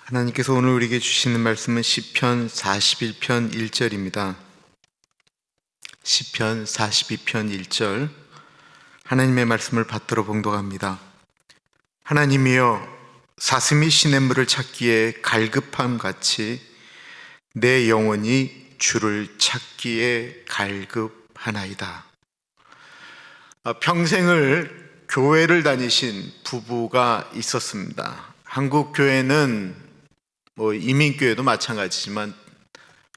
하나님께서 오늘 우리에게 주시는 말씀은 시편 41편 1절입니다. 시편 42편 1절 하나님의 말씀을 받들어 봉독합니다. 하나님이여, 사슴이 시냇물을 찾기에 갈급함 같이 내 영혼이 주를 찾기에 갈급하나이다. 평생을 교회를 다니신 부부가 있었습니다. 한국 교회는 이민교회도 마찬가지지만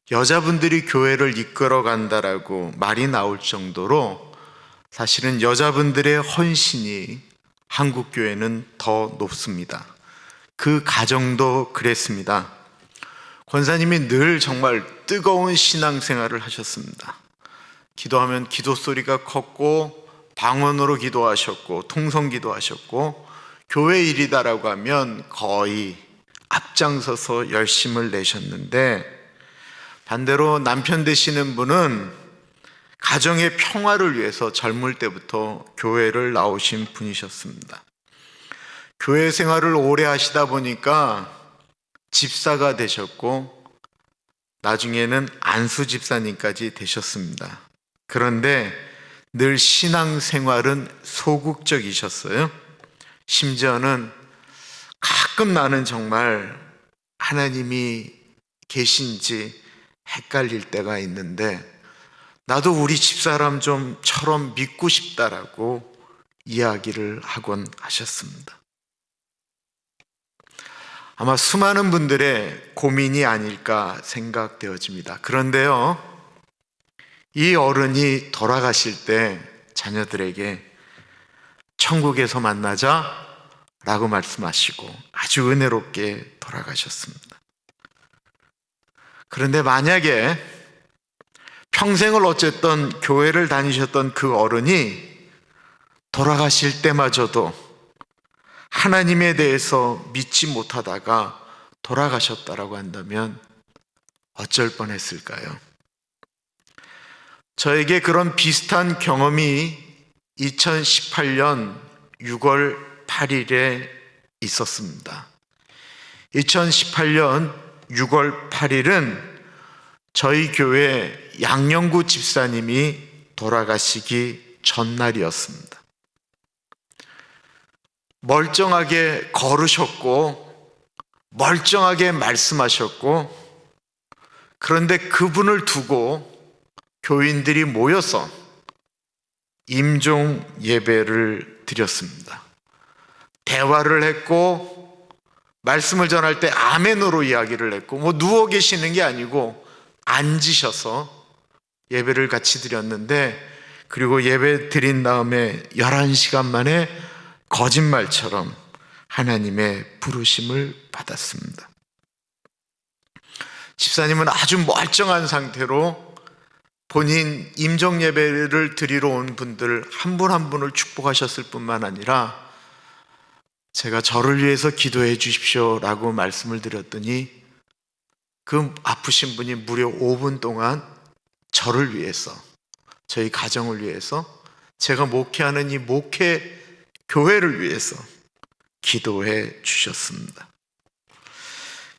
여자분들이 교회를 이끌어 간다라고 말이 나올 정도로 사실은 여자분들의 헌신이 한국 교회는 더 높습니다. 그 가정도 그랬습니다. 권사님이 늘 정말 뜨거운 신앙생활을 하셨습니다. 기도하면 기도 소리가 컸고 방언으로 기도하셨고 통성기도 하셨고 교회 일이다라고 하면 거의 앞장서서 열심을 내셨는데, 반대로 남편 되시는 분은 가정의 평화를 위해서 젊을 때부터 교회를 나오신 분이셨습니다. 교회 생활을 오래 하시다 보니까 집사가 되셨고 나중에는 안수 집사님까지 되셨습니다. 그런데 늘 신앙생활은 소극적이셨어요. 심지어는 가끔 나는 정말 하나님이 계신지 헷갈릴 때가 있는데 나도 우리 집사람처럼 믿고 싶다라고 이야기를 하곤 하셨습니다. 아마 수많은 분들의 고민이 아닐까 생각되어집니다. 그런데요, 이 어른이 돌아가실 때 자녀들에게 천국에서 만나자 라고 말씀하시고 아주 은혜롭게 돌아가셨습니다. 그런데 만약에 평생을 어쨌든 교회를 다니셨던 그 어른이 돌아가실 때마저도 하나님에 대해서 믿지 못하다가 돌아가셨다라고 한다면 어쩔 뻔했을까요? 저에게 그런 비슷한 경험이 2018년 6월 8일에 있었습니다. 2018년 6월 8일은 저희 교회 양영구 집사님이 돌아가시기 전날이었습니다. 멀쩡하게 걸으셨고 멀쩡하게 말씀하셨고, 그런데 그분을 두고 교인들이 모여서 임종 예배를 드렸습니다. 대화를 했고 말씀을 전할 때 아멘으로 이야기를 했고 누워 계시는 게 아니고 앉으셔서 예배를 같이 드렸는데, 그리고 예배 드린 다음에 11시간 만에 거짓말처럼 하나님의 부르심을 받았습니다. 집사님은 아주 멀쩡한 상태로 본인 임종 예배를 드리러 온 분들 한 분 한 분을 축복하셨을 뿐만 아니라 제가 저를 위해서 기도해 주십시오 라고 말씀을 드렸더니 그 아프신 분이 무려 5분 동안 저를 위해서, 저희 가정을 위해서, 제가 목회하는 이 목회 교회를 위해서 기도해 주셨습니다.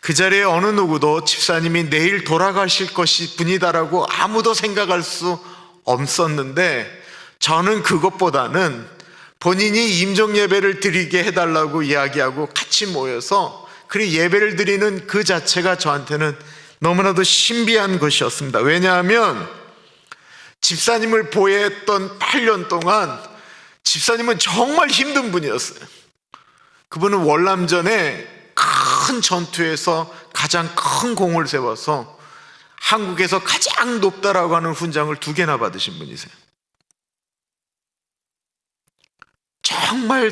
그 자리에 어느 누구도 집사님이 내일 돌아가실 것이 분이다라고 아무도 생각할 수 없었는데, 저는 그것보다는 본인이 임종 예배를 드리게 해달라고 이야기하고 같이 모여서 그리고 예배를 드리는 그 자체가 저한테는 너무나도 신비한 것이었습니다. 왜냐하면 집사님을 보호했던 8년 동안 집사님은 정말 힘든 분이었어요. 그분은 월남전에 큰 전투에서 가장 큰 공을 세워서 한국에서 가장 높다라고 하는 훈장을 2개나 받으신 분이세요.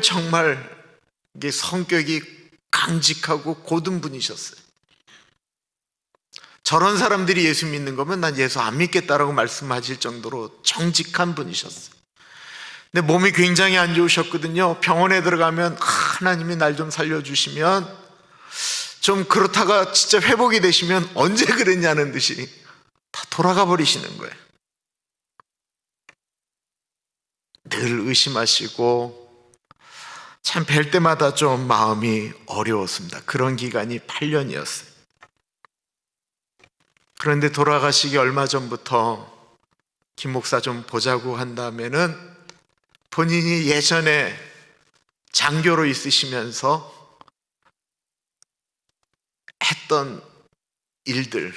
정말 이게 성격이 강직하고 고든 분이셨어요. 저런 사람들이 예수 믿는 거면 난 예수 안 믿겠다라고 말씀하실 정도로 정직한 분이셨어요. 근데 몸이 굉장히 안 좋으셨거든요. 병원에 들어가면 하나님이 날 좀 살려주시면, 좀 그렇다가 진짜 회복이 되시면 언제 그랬냐는 듯이 다 돌아가 버리시는 거예요. 늘 의심하시고 참 뵐 때마다 좀 마음이 어려웠습니다. 그런 기간이 8년이었어요. 그런데 돌아가시기 얼마 전부터 김 목사 좀 보자고 한 다음에는 본인이 예전에 장교로 있으시면서 했던 일들,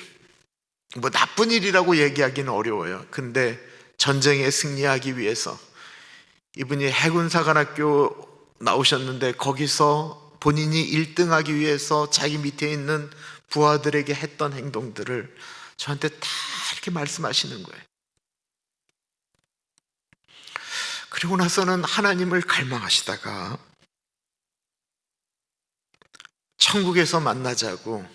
뭐 나쁜 일이라고 얘기하기는 어려워요. 근데 전쟁에 승리하기 위해서 이분이 해군사관학교 나오셨는데 거기서 본인이 1등하기 위해서 자기 밑에 있는 부하들에게 했던 행동들을 저한테 다 이렇게 말씀하시는 거예요. 그리고 나서는 하나님을 갈망하시다가 천국에서 만나자고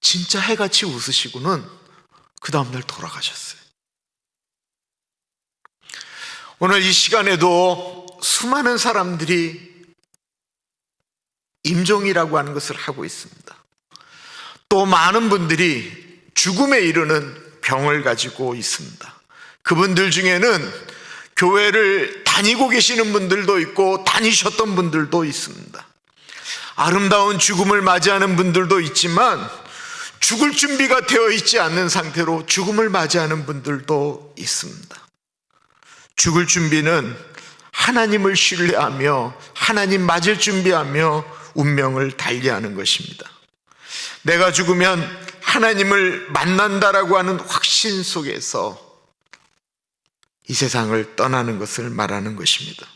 진짜 해같이 웃으시고는 그 다음날 돌아가셨어요. 오늘 이 시간에도 수많은 사람들이 임종이라고 하는 것을 하고 있습니다. 또 많은 분들이 죽음에 이르는 병을 가지고 있습니다. 그분들 중에는 교회를 다니고 계시는 분들도 있고 다니셨던 분들도 있습니다. 아름다운 죽음을 맞이하는 분들도 있지만 죽을 준비가 되어 있지 않는 상태로 죽음을 맞이하는 분들도 있습니다. 죽을 준비는 하나님을 신뢰하며 하나님 맞을 준비하며 운명을 달리하는 것입니다. 내가 죽으면 하나님을 만난다라고 하는 확신 속에서 이 세상을 떠나는 것을 말하는 것입니다.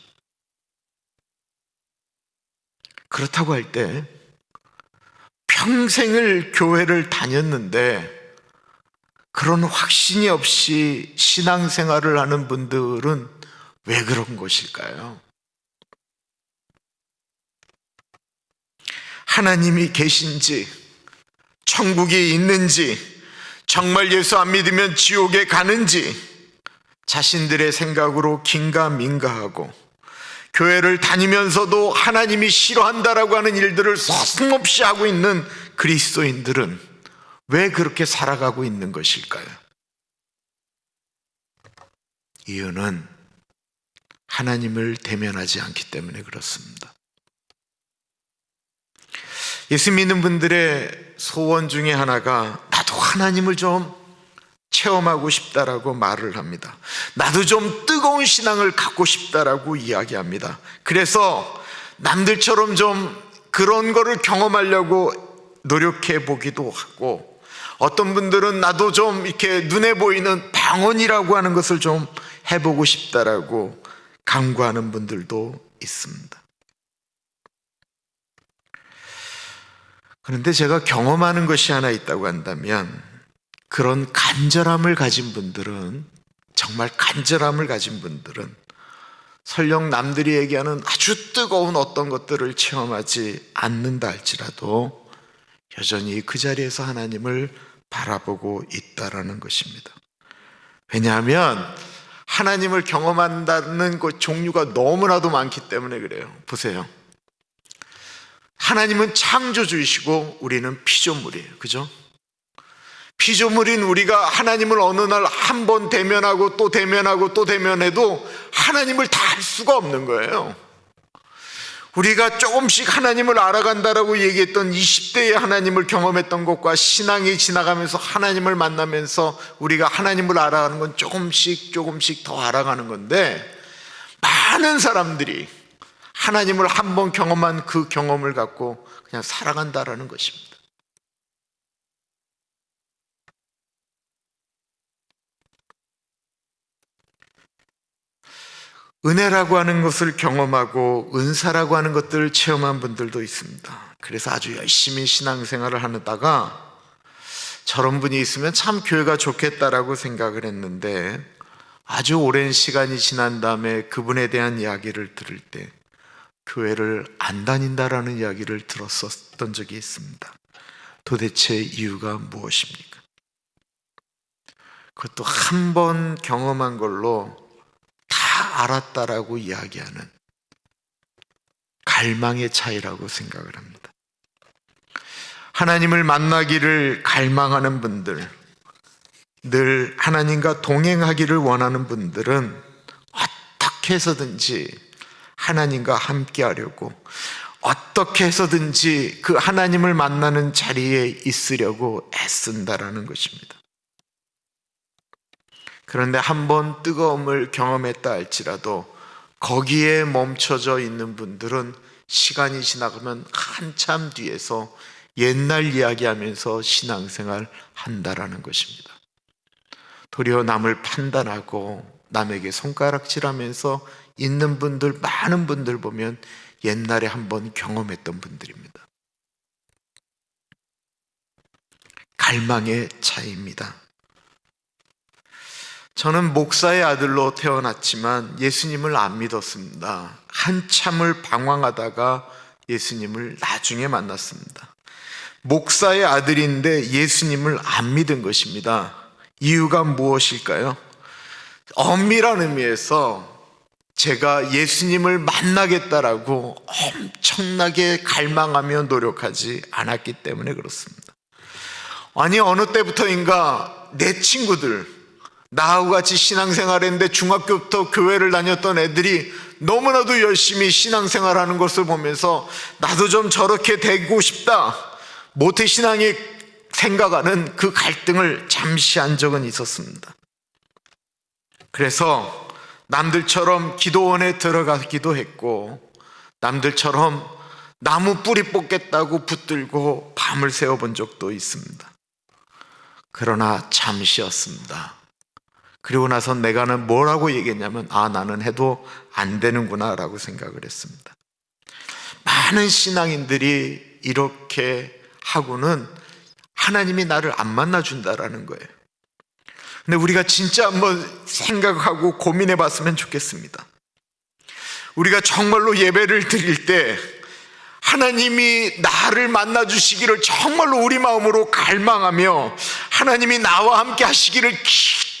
그렇다고 할 때 평생을 교회를 다녔는데 그런 확신이 없이 신앙생활을 하는 분들은 왜 그런 것일까요? 하나님이 계신지, 천국이 있는지, 정말 예수 안 믿으면 지옥에 가는지 자신들의 생각으로 긴가민가하고 교회를 다니면서도 하나님이 싫어한다라고 하는 일들을 서슴없이 하고 있는 그리스도인들은 왜 그렇게 살아가고 있는 것일까요? 이유는 하나님을 대면하지 않기 때문에 그렇습니다. 예수 믿는 분들의 소원 중에 하나가 나도 하나님을 좀 체험하고 싶다라고 말을 합니다. 나도 좀 뜨거운 신앙을 갖고 싶다라고 이야기합니다. 그래서 남들처럼 좀 그런 거를 경험하려고 노력해 보기도 하고, 어떤 분들은 나도 좀 이렇게 눈에 보이는 방언이라고 하는 것을 좀 해보고 싶다라고 강구하는 분들도 있습니다. 그런데 제가 경험하는 것이 하나 있다고 한다면, 그런 간절함을 가진 분들은, 정말 간절함을 가진 분들은 설령 남들이 얘기하는 아주 뜨거운 어떤 것들을 체험하지 않는다 할지라도 여전히 그 자리에서 하나님을 바라보고 있다라는 것입니다. 왜냐하면 하나님을 경험한다는 그 종류가 너무나도 많기 때문에 그래요. 보세요. 하나님은 창조주이시고 우리는 피조물이에요. 그죠? 피조물인 우리가 하나님을 어느 날 한 번 대면하고 또 대면하고 또 대면해도 하나님을 다 알 수가 없는 거예요. 우리가 조금씩 하나님을 알아간다라고 얘기했던 20대의 하나님을 경험했던 것과 신앙이 지나가면서 하나님을 만나면서 우리가 하나님을 알아가는 건 조금씩 더 알아가는 건데, 많은 사람들이 하나님을 한 번 경험한 그 경험을 갖고 그냥 살아간다라는 것입니다. 은혜라고 하는 것을 경험하고 은사라고 하는 것들을 체험한 분들도 있습니다. 그래서 아주 열심히 신앙생활을 하다가 저런 분이 있으면 참 교회가 좋겠다라고 생각을 했는데, 아주 오랜 시간이 지난 다음에 그분에 대한 이야기를 들을 때 교회를 안 다닌다라는 이야기를 들었었던 적이 있습니다. 도대체 이유가 무엇입니까? 그것도 한 번 경험한 걸로 다 알았다라고 이야기하는 갈망의 차이라고 생각을 합니다. 하나님을 만나기를 갈망하는 분들, 늘 하나님과 동행하기를 원하는 분들은 어떻게 해서든지 하나님과 함께 하려고 어떻게 해서든지 그 하나님을 만나는 자리에 있으려고 애쓴다라는 것입니다. 그런데 한번 뜨거움을 경험했다 할지라도 거기에 멈춰져 있는 분들은 시간이 지나가면 한참 뒤에서 옛날 이야기하면서 신앙생활 한다라는 것입니다. 도리어 남을 판단하고 남에게 손가락질하면서 있는 분들, 많은 분들 보면 옛날에 한번 경험했던 분들입니다. 갈망의 차이입니다. 저는 목사의 아들로 태어났지만 예수님을 안 믿었습니다. 한참을 방황하다가 예수님을 나중에 만났습니다. 목사의 아들인데 예수님을 안 믿은 것입니다. 이유가 무엇일까요? 엄밀한 의미에서 제가 예수님을 만나겠다라고 엄청나게 갈망하며 노력하지 않았기 때문에 그렇습니다. 아니, 어느 때부터인가 내 친구들, 나하고 같이 신앙생활했는데 중학교부터 교회를 다녔던 애들이 너무나도 열심히 신앙생활하는 것을 보면서 나도 좀 저렇게 되고 싶다, 모태신앙이 생각하는 그 갈등을 잠시 한 적은 있었습니다. 그래서 남들처럼 기도원에 들어가기도 했고, 남들처럼 나무 뿌리 뽑겠다고 붙들고 밤을 새워본 적도 있습니다. 그러나 잠시였습니다. 그리고 나서 내가는 뭐라고 얘기했냐면, 나는 해도 안 되는구나 라고 생각을 했습니다. 많은 신앙인들이 이렇게 하고는 하나님이 나를 안 만나준다라는 거예요. 근데 우리가 진짜 한번 생각하고 고민해 봤으면 좋겠습니다. 우리가 정말로 예배를 드릴 때 하나님이 나를 만나 주시기를 정말로 우리 마음으로 갈망하며 하나님이 나와 함께 하시기를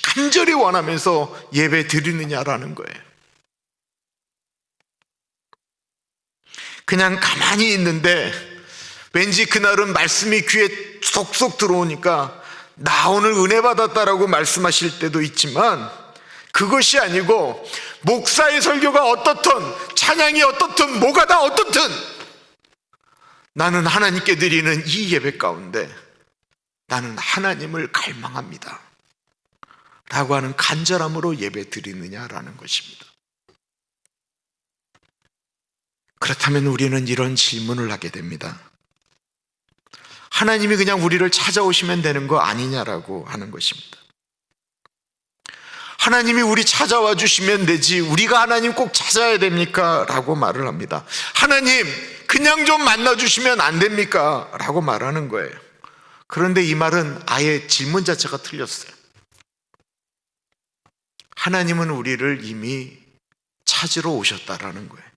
간절히 원하면서 예배 드리느냐라는 거예요. 그냥 가만히 있는데 왠지 그날은 말씀이 귀에 쏙쏙 들어오니까 나 오늘 은혜 받았다라고 말씀하실 때도 있지만, 그것이 아니고 목사의 설교가 어떻든 찬양이 어떻든 뭐가 다 어떻든 나는 하나님께 드리는 이 예배 가운데 나는 하나님을 갈망합니다 라고 하는 간절함으로 예배 드리느냐라는 것입니다. 그렇다면 우리는 이런 질문을 하게 됩니다. 하나님이 그냥 우리를 찾아오시면 되는 거 아니냐라고 하는 것입니다. 하나님이 우리 찾아와 주시면 되지 우리가 하나님 꼭 찾아야 됩니까? 라고 말을 합니다. 하나님 그냥 좀 만나 주시면 안 됩니까? 라고 말하는 거예요. 그런데 이 말은 아예 질문 자체가 틀렸어요. 하나님은 우리를 이미 찾으러 오셨다라는 거예요.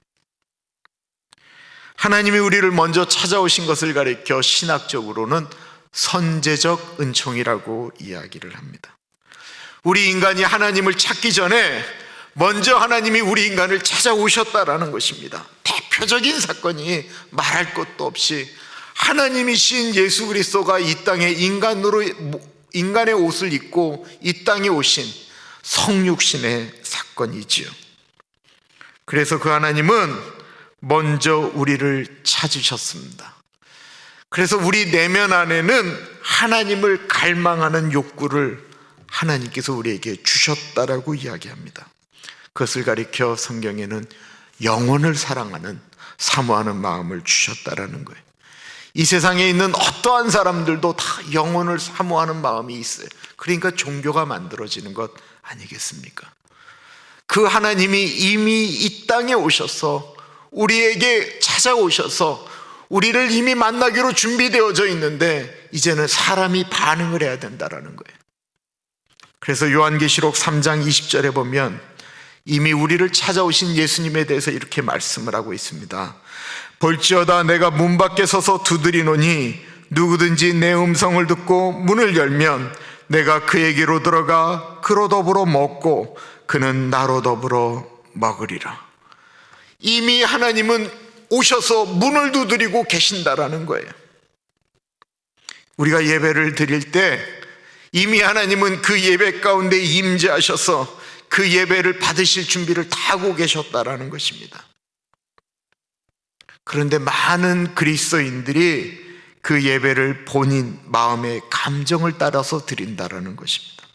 하나님이 우리를 먼저 찾아오신 것을 가리켜 신학적으로는 선제적 은총이라고 이야기를 합니다. 우리 인간이 하나님을 찾기 전에 먼저 하나님이 우리 인간을 찾아오셨다라는 것입니다. 대표적인 사건이 말할 것도 없이 하나님이신 예수 그리스도가 이 땅에 인간의 옷을 입고 이 땅에 오신 성육신의 사건이지요. 그래서 그 하나님은 먼저 우리를 찾으셨습니다. 그래서 우리 내면 안에는 하나님을 갈망하는 욕구를 하나님께서 우리에게 주셨다라고 이야기합니다. 그것을 가리켜 성경에는 영혼을 사랑하는, 사모하는 마음을 주셨다라는 거예요. 이 세상에 있는 어떠한 사람들도 다 영혼을 사모하는 마음이 있어요. 그러니까 종교가 만들어지는 것 아니겠습니까? 그 하나님이 이미 이 땅에 오셔서 우리에게 찾아오셔서 우리를 이미 만나기로 준비되어져 있는데 이제는 사람이 반응을 해야 된다라는 거예요. 그래서 요한계시록 3장 20절에 보면 이미 우리를 찾아오신 예수님에 대해서 이렇게 말씀을 하고 있습니다. 볼지어다 내가 문 밖에 서서 두드리노니 누구든지 내 음성을 듣고 문을 열면 내가 그에게로 들어가 그로 더불어 먹고 그는 나로 더불어 먹으리라. 이미 하나님은 오셔서 문을 두드리고 계신다라는 거예요. 우리가 예배를 드릴 때 이미 하나님은 그 예배 가운데 임재하셔서 그 예배를 받으실 준비를 다 하고 계셨다라는 것입니다. 그런데 많은 그리스도인들이 그 예배를 본인 마음의 감정을 따라서 드린다라는 것입니다.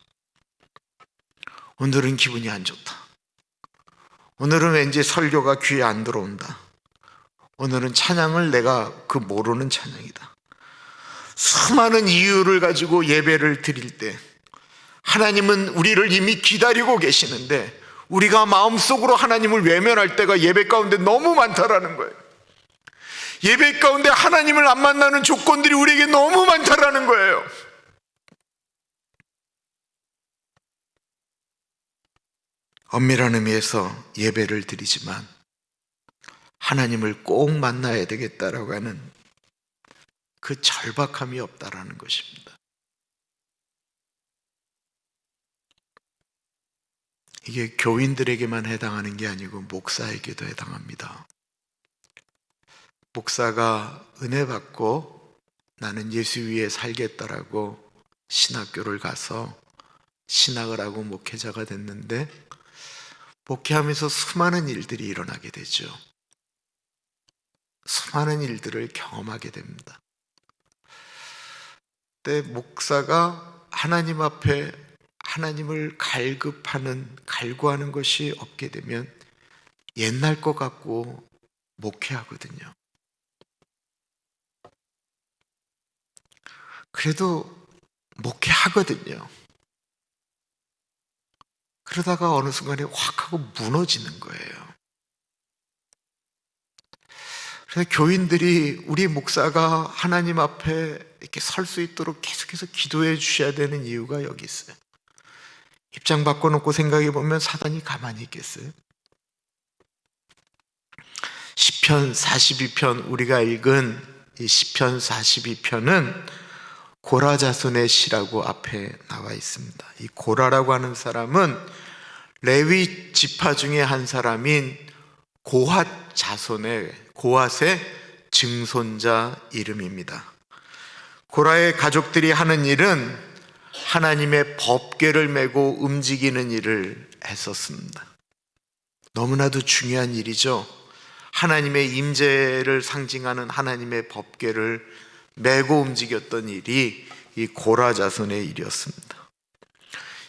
오늘은 기분이 안 좋다. 오늘은 왠지 설교가 귀에 안 들어온다. 오늘은 찬양을 내가 모르는 찬양이다. 수많은 이유를 가지고 예배를 드릴 때 하나님은 우리를 이미 기다리고 계시는데 우리가 마음속으로 하나님을 외면할 때가 예배 가운데 너무 많다라는 거예요. 예배 가운데 하나님을 안 만나는 조건들이 우리에게 너무 많다라는 거예요. 엄밀한 의미에서 예배를 드리지만 하나님을 꼭 만나야 되겠다라고 하는 그 절박함이 없다라는 것입니다. 이게 교인들에게만 해당하는 게 아니고 목사에게도 해당합니다. 목사가 은혜 받고 나는 예수 위에 살겠다라고 신학교를 가서 신학을 하고 목회자가 됐는데 목회하면서 수많은 일들이 일어나게 되죠. 수많은 일들을 경험하게 됩니다. 그때 목사가 하나님 앞에 하나님을 갈구하는 것이 없게 되면 옛날 것 같고 목회하거든요. 그래도 목회하거든요. 그러다가 어느 순간에 확 하고 무너지는 거예요. 그래서 교인들이 우리 목사가 하나님 앞에 이렇게 설 수 있도록 계속해서 기도해 주셔야 되는 이유가 여기 있어요. 입장 바꿔놓고 생각해 보면 사단이 가만히 있겠어요? 시편 42편 우리가 읽은 이 시편 42편은 고라 자손의 시라고 앞에 나와 있습니다. 이 고라라고 하는 사람은 레위 지파 중에 한 사람인 고핫 자손의 고핫의 증손자 이름입니다. 고라의 가족들이 하는 일은 하나님의 법궤를 메고 움직이는 일을 했었습니다. 너무나도 중요한 일이죠. 하나님의 임재를 상징하는 하나님의 법궤를 메고 움직였던 일이 이 고라 자손의 일이었습니다.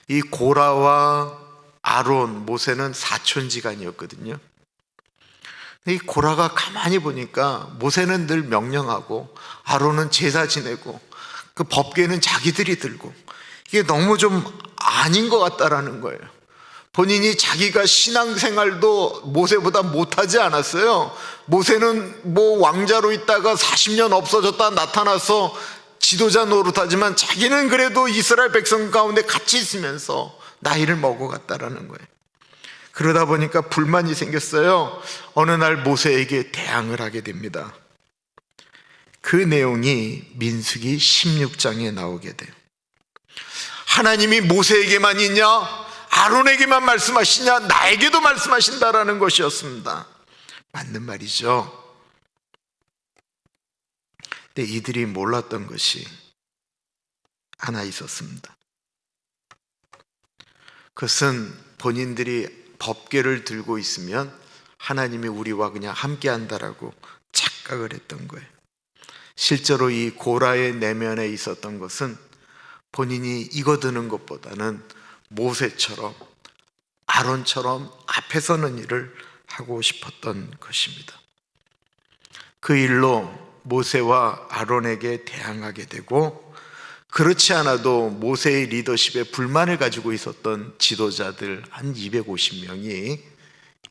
이 고라와 아론, 모세는 사촌지간이었거든요. 이 고라가 가만히 보니까 모세는 늘 명령하고 아론은 제사 지내고 그 법궤는 자기들이 들고 이게 너무 좀 아닌 것 같다라는 거예요. 본인이 자기가 신앙생활도 모세보다 못하지 않았어요. 모세는 왕자로 있다가 40년 없어졌다 나타나서 지도자 노릇하지만 자기는 그래도 이스라엘 백성 가운데 같이 있으면서 나이를 먹어갔다라는 거예요. 그러다 보니까 불만이 생겼어요. 어느 날 모세에게 대항을 하게 됩니다. 그 내용이 민수기 16장에 나오게 돼요. 하나님이 모세에게만 있냐? 아론에게만 말씀하시냐? 나에게도 말씀하신다라는 것이었습니다. 맞는 말이죠. 근데 이들이 몰랐던 것이 하나 있었습니다. 그것은 본인들이 법궤를 들고 있으면 하나님이 우리와 그냥 함께 한다라고 착각을 했던 거예요. 실제로 이 고라의 내면에 있었던 것은 본인이 이거 드는 것보다는 모세처럼 아론처럼 앞에 서는 일을 하고 싶었던 것입니다. 그 일로 모세와 아론에게 대항하게 되고 그렇지 않아도 모세의 리더십에 불만을 가지고 있었던 지도자들 한 250명이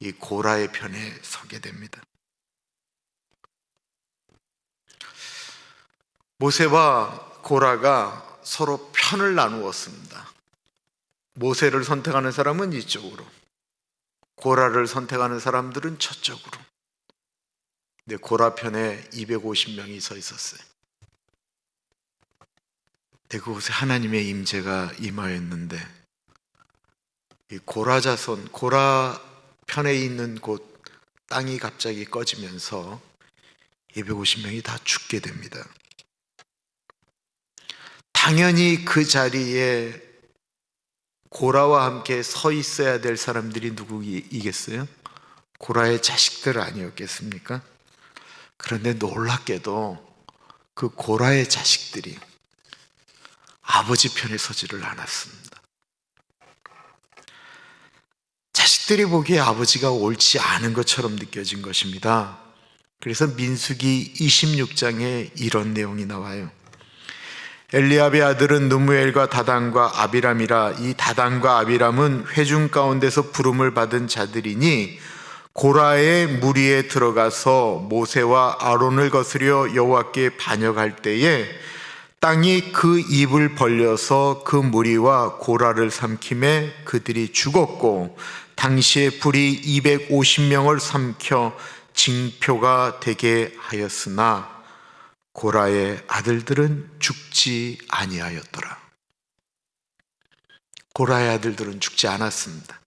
이 고라의 편에 서게 됩니다. 모세와 고라가 서로 편을 나누었습니다. 모세를 선택하는 사람은 이쪽으로, 고라를 선택하는 사람들은 저쪽으로. 근데 고라 편에 250명이 서 있었어요. 근데 그곳에 하나님의 임재가 임하였는데 이 고라 자손, 고라 편에 있는 곳 땅이 갑자기 꺼지면서 250명이 다 죽게 됩니다. 당연히 그 자리에 고라와 함께 서 있어야 될 사람들이 누구이겠어요? 고라의 자식들 아니었겠습니까? 그런데 놀랍게도 그 고라의 자식들이 아버지 편에 서지를 않았습니다. 자식들이 보기에 아버지가 옳지 않은 것처럼 느껴진 것입니다. 그래서 민수기 26장에 이런 내용이 나와요. 엘리압의 아들은 누무엘과 다단과 아비람이라. 이 다단과 아비람은 회중 가운데서 부름을 받은 자들이니 고라의 무리에 들어가서 모세와 아론을 거스려 여호와께 반역할 때에 땅이 그 입을 벌려서 그 무리와 고라를 삼킴에 그들이 죽었고, 당시에 불이 250명을 삼켜 징표가 되게 하였으나 고라의 아들들은 죽지 아니하였더라. 고라의 아들들은 죽지 않았습니다.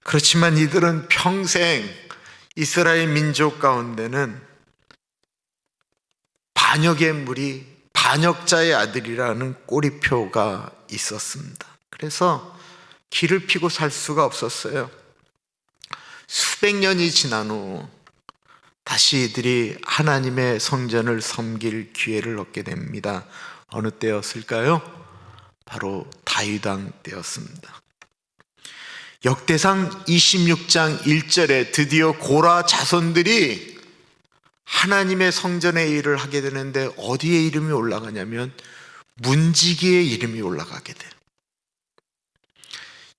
그렇지만 이들은 평생 이스라엘 민족 가운데는 반역의 무리, 반역자의 아들이라는 꼬리표가 있었습니다. 그래서 길을 피고 살 수가 없었어요. 수백 년이 지난 후 다시 이들이 하나님의 성전을 섬길 기회를 얻게 됩니다. 어느 때였을까요? 바로 다윗 왕 때였습니다. 역대상 26장 1절에 드디어 고라 자손들이 하나님의 성전의 일을 하게 되는데 어디에 이름이 올라가냐면 문지기의 이름이 올라가게 돼요.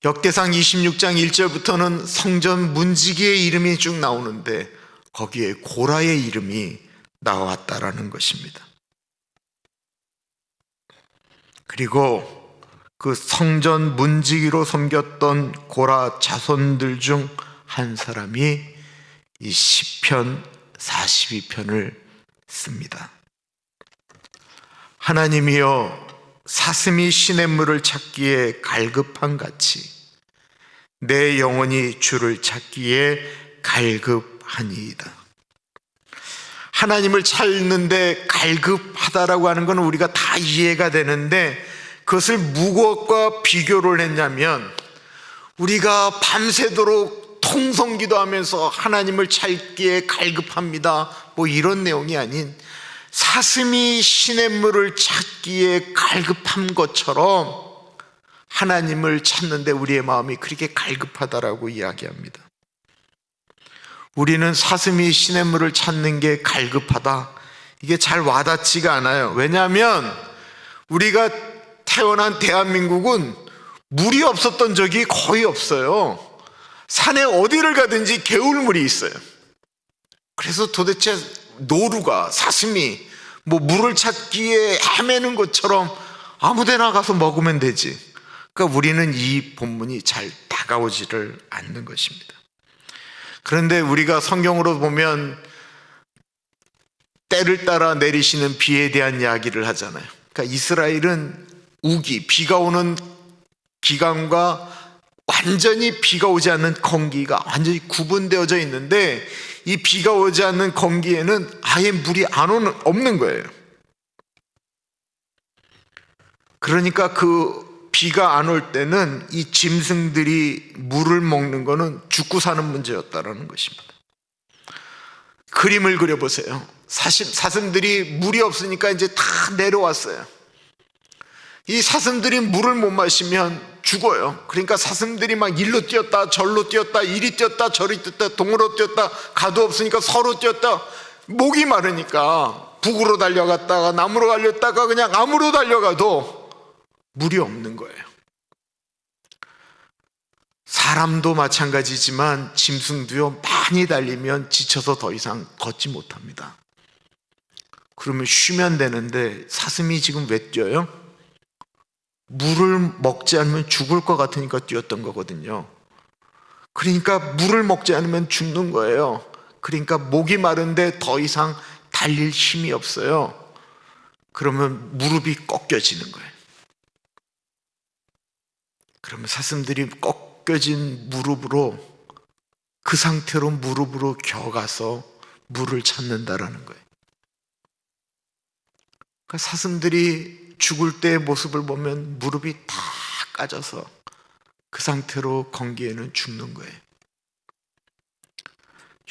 역대상 26장 1절부터는 성전 문지기의 이름이 쭉 나오는데 거기에 고라의 이름이 나왔다라는 것입니다. 그리고 그 성전 문지기로 섬겼던 고라 자손들 중 한 사람이 이 시편 42편을 씁니다. 하나님이여, 사슴이 시냇물을 찾기에 갈급한 같이 내 영혼이 주를 찾기에 갈급하니이다. 하나님을 찾는데 갈급하다라고 하는 것은 우리가 다 이해가 되는데, 그것을 무엇과 비교를 했냐면 우리가 밤새도록 통성기도 하면서 하나님을 찾기에 갈급합니다, 뭐 이런 내용이 아닌 사슴이 시냇물을 찾기에 갈급한 것처럼 하나님을 찾는데 우리의 마음이 그렇게 갈급하다라고 이야기합니다. 우리는 사슴이 시냇물을 찾는 게 갈급하다, 이게 잘 와닿지가 않아요. 왜냐하면 우리가 태어난 대한민국은 물이 없었던 적이 거의 없어요. 산에 어디를 가든지 개울물이 있어요. 그래서 도대체 노루가, 사슴이 뭐 물을 찾기에 헤매는 것처럼 아무데나 가서 먹으면 되지. 그러니까 우리는 이 본문이 잘 다가오지를 않는 것입니다. 그런데 우리가 성경으로 보면 때를 따라 내리시는 비에 대한 이야기를 하잖아요. 그러니까 이스라엘은 우기, 비가 오는 기간과 완전히 비가 오지 않는 건기가 완전히 구분되어져 있는데, 이 비가 오지 않는 건기에는 아예 물이 없는 거예요. 그러니까 그 비가 안 올 때는 이 짐승들이 물을 먹는 거는 죽고 사는 문제였다라는 것입니다. 그림을 그려보세요. 사슴들이 물이 없으니까 이제 다 내려왔어요. 이 사슴들이 물을 못 마시면 죽어요. 그러니까 사슴들이 막 일로 뛰었다 절로 뛰었다, 이리 뛰었다 저리 뛰었다, 동으로 뛰었다, 가도 없으니까 서로 뛰었다. 목이 마르니까 북으로 달려갔다가 남으로 달렸다가 그냥 암으로 달려가도 물이 없는 거예요. 사람도 마찬가지지만 짐승도요, 많이 달리면 지쳐서 더 이상 걷지 못합니다. 그러면 쉬면 되는데 사슴이 지금 왜 뛰어요? 물을 먹지 않으면 죽을 것 같으니까 뛰었던 거거든요. 그러니까 물을 먹지 않으면 죽는 거예요. 그러니까 목이 마른데 더 이상 달릴 힘이 없어요. 그러면 무릎이 꺾여지는 거예요. 그러면 사슴들이 꺾여진 무릎으로, 그 상태로 무릎으로 겨가서 물을 찾는다라는 거예요. 그러니까 사슴들이 죽을 때의 모습을 보면 무릎이 다 까져서 그 상태로 건기에는 죽는 거예요.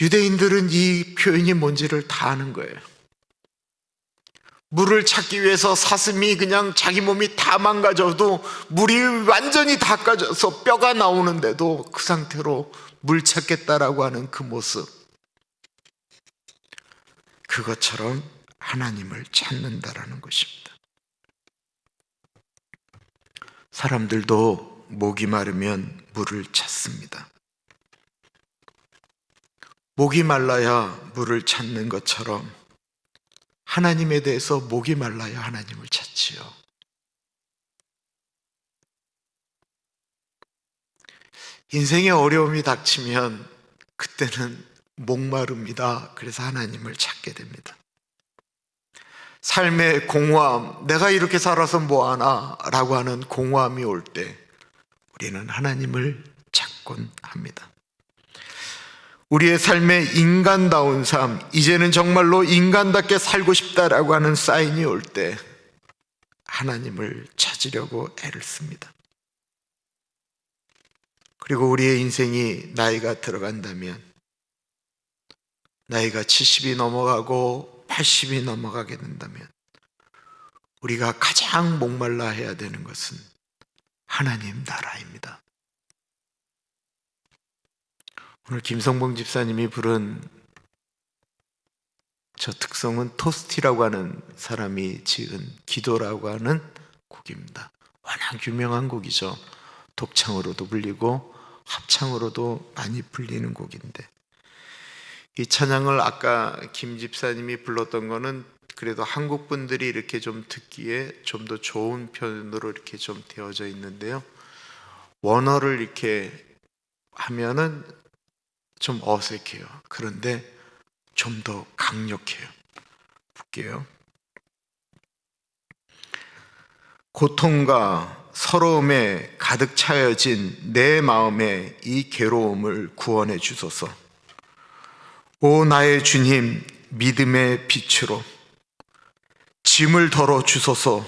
유대인들은 이 표현이 뭔지를 다 아는 거예요. 물을 찾기 위해서 사슴이 그냥 자기 몸이 다 망가져도 물이 완전히 닦아져서 뼈가 나오는데도 그 상태로 물 찾겠다라고 하는 그 모습, 그것처럼 하나님을 찾는다라는 것입니다. 사람들도 목이 마르면 물을 찾습니다. 목이 말라야 물을 찾는 것처럼 하나님에 대해서 목이 말라야 하나님을 찾지요. 인생에 어려움이 닥치면 그때는 목마릅니다. 그래서 하나님을 찾게 됩니다. 삶의 공허함, 내가 이렇게 살아서 뭐하나 라고 하는 공허함이 올 때 우리는 하나님을 찾곤 합니다. 우리의 삶의 인간다운 삶, 이제는 정말로 인간답게 살고 싶다라고 하는 사인이 올 때 하나님을 찾으려고 애를 씁니다. 그리고 우리의 인생이 나이가 들어간다면, 나이가 70이 넘어가고 80이 넘어가게 된다면 우리가 가장 목말라 해야 되는 것은 하나님 나라입니다. 오늘 김성봉 집사님이 부른 저 특성은 토스티라고 하는 사람이 지은 기도라고 하는 곡입니다. 워낙 유명한 곡이죠. 독창으로도 불리고 합창으로도 많이 불리는 곡인데, 이 찬양을 아까 김 집사님이 불렀던 거는 그래도 한국 분들이 이렇게 좀 듣기에 좀 더 좋은 편으로 이렇게 좀 되어져 있는데요, 원어를 이렇게 하면은 좀 어색해요. 그런데 좀 더 강력해요. 볼게요. 고통과 서러움에 가득 차여진 내 마음의 이 괴로움을 구원해 주소서. 오 나의 주님, 믿음의 빛으로 짐을 덜어 주소서.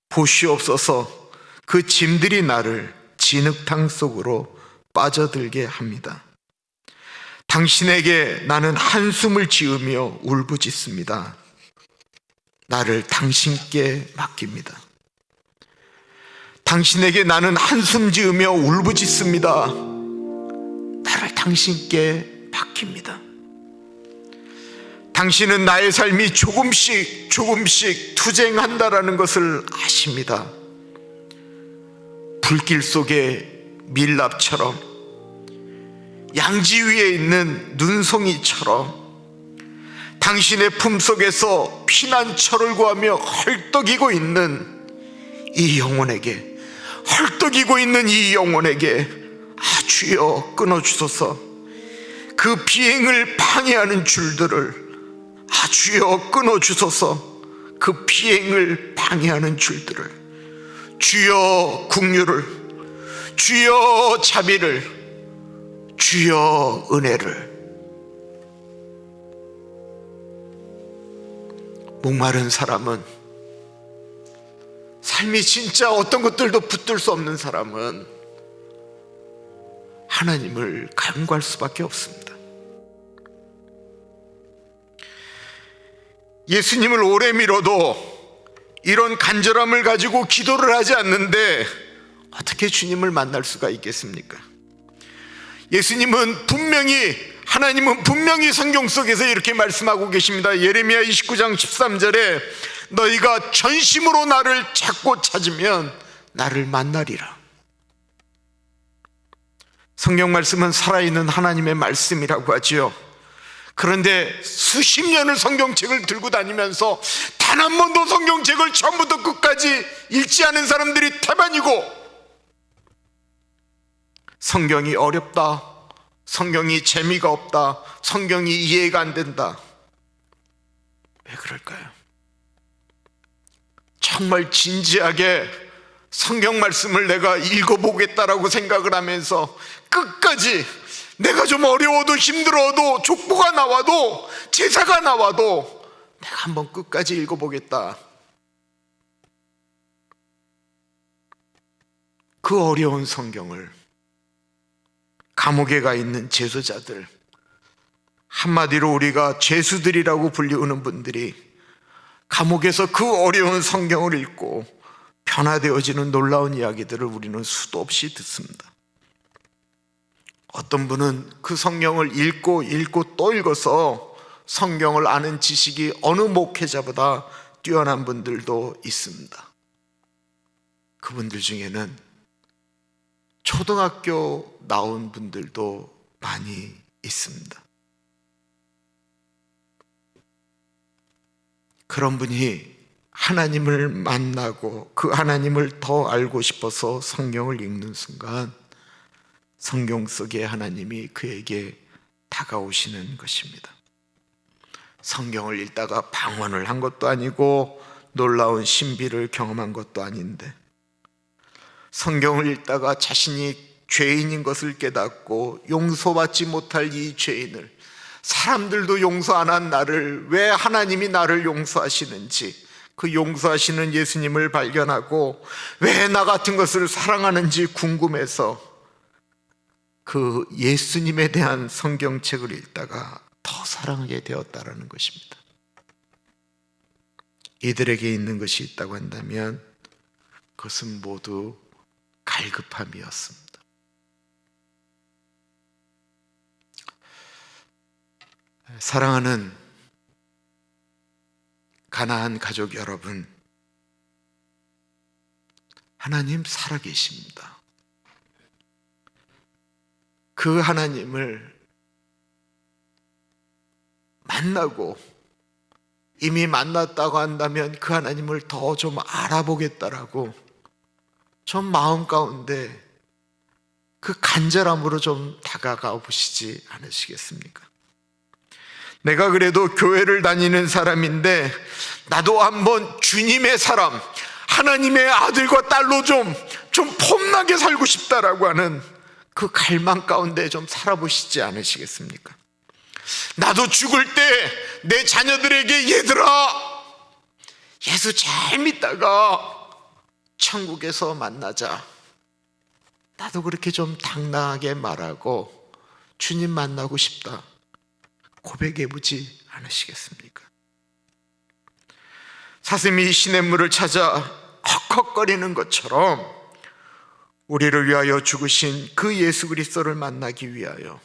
보시옵소서. 그 짐들이 나를 진흙탕 속으로 빠져들게 합니다. 당신에게 나는 한숨을 지으며 울부짖습니다. 나를 당신께 맡깁니다. 당신에게 나는 한숨 지으며 울부짖습니다. 나를 당신께 맡깁니다. 당신은 나의 삶이 조금씩 투쟁한다라는 것을 아십니다. 불길 속의 밀랍처럼, 양지 위에 있는 눈송이처럼 당신의 품속에서 피난처를 구하며 헐떡이고 있는 이 영혼에게, 주여 끊어주소서. 그 비행을 방해하는 줄들을 주여 끊어주소서. 그 비행을 방해하는 줄들을, 주여 긍휼을, 주여 자비를, 주여 은혜를. 목마른 사람은, 삶이 진짜 어떤 것들도 붙들 수 없는 사람은 하나님을 간구할 수밖에 없습니다. 예수님을 오래 밀어도 이런 간절함을 가지고 기도를 하지 않는데 어떻게 주님을 만날 수가 있겠습니까? 하나님은 분명히 성경 속에서 이렇게 말씀하고 계십니다. 예레미야 29장 13절에 너희가 전심으로 나를 찾으면 나를 만나리라. 성경 말씀은 살아있는 하나님의 말씀이라고 하지요. 그런데 수십 년을 성경책을 들고 다니면서 단 한 번도 성경책을 처음부터 끝까지 읽지 않은 사람들이 태반이고, 성경이 어렵다, 성경이 재미가 없다, 성경이 이해가 안 된다. 왜 그럴까요? 정말 진지하게 성경 말씀을 내가 읽어보겠다라고 생각을 하면서 끝까지 내가 좀 어려워도 힘들어도 족보가 나와도 제사가 나와도 내가 한번 끝까지 읽어보겠다. 그 어려운 성경을 감옥에 가 있는 제소자들, 한마디로 우리가 죄수들이라고 불리우는 분들이 감옥에서 그 어려운 성경을 읽고 변화되어지는 놀라운 이야기들을 우리는 수도 없이 듣습니다. 어떤 분은 그 성경을 읽고 또 읽어서 성경을 아는 지식이 어느 목회자보다 뛰어난 분들도 있습니다. 그분들 중에는 초등학교 나온 분들도 많이 있습니다. 그런 분이 하나님을 만나고 그 하나님을 더 알고 싶어서 성경을 읽는 순간 성경 속의 하나님이 그에게 다가오시는 것입니다. 성경을 읽다가 방언을 한 것도 아니고 놀라운 신비를 경험한 것도 아닌데, 성경을 읽다가 자신이 죄인인 것을 깨닫고 용서받지 못할 이 죄인을, 사람들도 용서 안 한 나를 왜 하나님이 나를 용서하시는지, 그 용서하시는 예수님을 발견하고 왜 나 같은 것을 사랑하는지 궁금해서 그 예수님에 대한 성경책을 읽다가 더 사랑하게 되었다라는 것입니다. 이들에게 있는 것이 있다고 한다면 그것은 모두 갈급함이었습니다. 사랑하는 가나안 가족 여러분, 하나님 살아계십니다. 그 하나님을 만나고 이미 만났다고 한다면 그 하나님을 더 좀 알아보겠다라고 좀 마음 가운데 그 간절함으로 좀 다가가 보시지 않으시겠습니까? 내가 그래도 교회를 다니는 사람인데 나도 한번 주님의 사람, 하나님의 아들과 딸로 좀 폼나게 살고 싶다라고 하는 그 갈망 가운데 좀 살아보시지 않으시겠습니까? 나도 죽을 때 내 자녀들에게 얘들아, 예수 잘 믿다가 천국에서 만나자, 나도 그렇게 좀 당당하게 말하고 주님 만나고 싶다 고백해보지 않으시겠습니까? 사슴이 시냇물을 찾아 헉헉거리는 것처럼 우리를 위하여 죽으신 그 예수 그리스도를 만나기 위하여